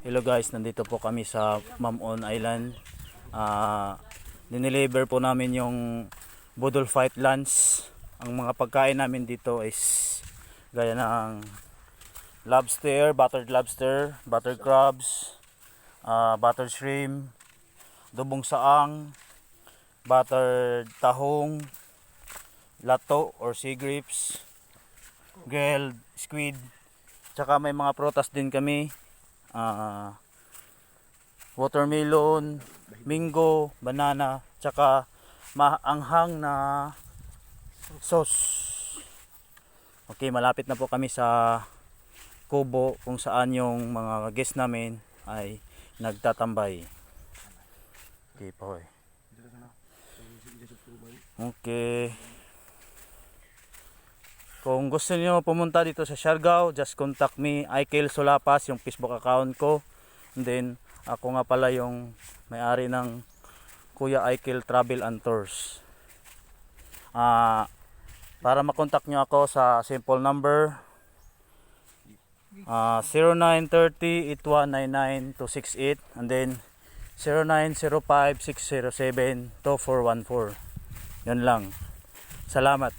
Hello guys, nandito po kami sa Mamon Island. Dineliver po namin yung Budol Fight Lunch. Ang mga pagkain namin dito is gaya ng lobster, buttered crabs, buttered shrimp, dubong saang, buttered tahong, lato or sea grapes, grilled squid, tsaka may mga prutas din kami. Watermelon, mango, banana, tsaka maanghang na sauce. Okay, malapit na po kami sa kubo kung saan yung mga guest namin ay nagtatambay. Okay po. Okay. Kung gusto niyo pumunta dito sa Siargao, just contact me, Aikel Solapas, yung Facebook account ko. And then, ako nga pala yung may-ari ng Kuya Aikel Travel and Tours. Para makontak nyo ako sa simple number 0930-8199-268 and then 0905-607-2414. Yun lang. Salamat.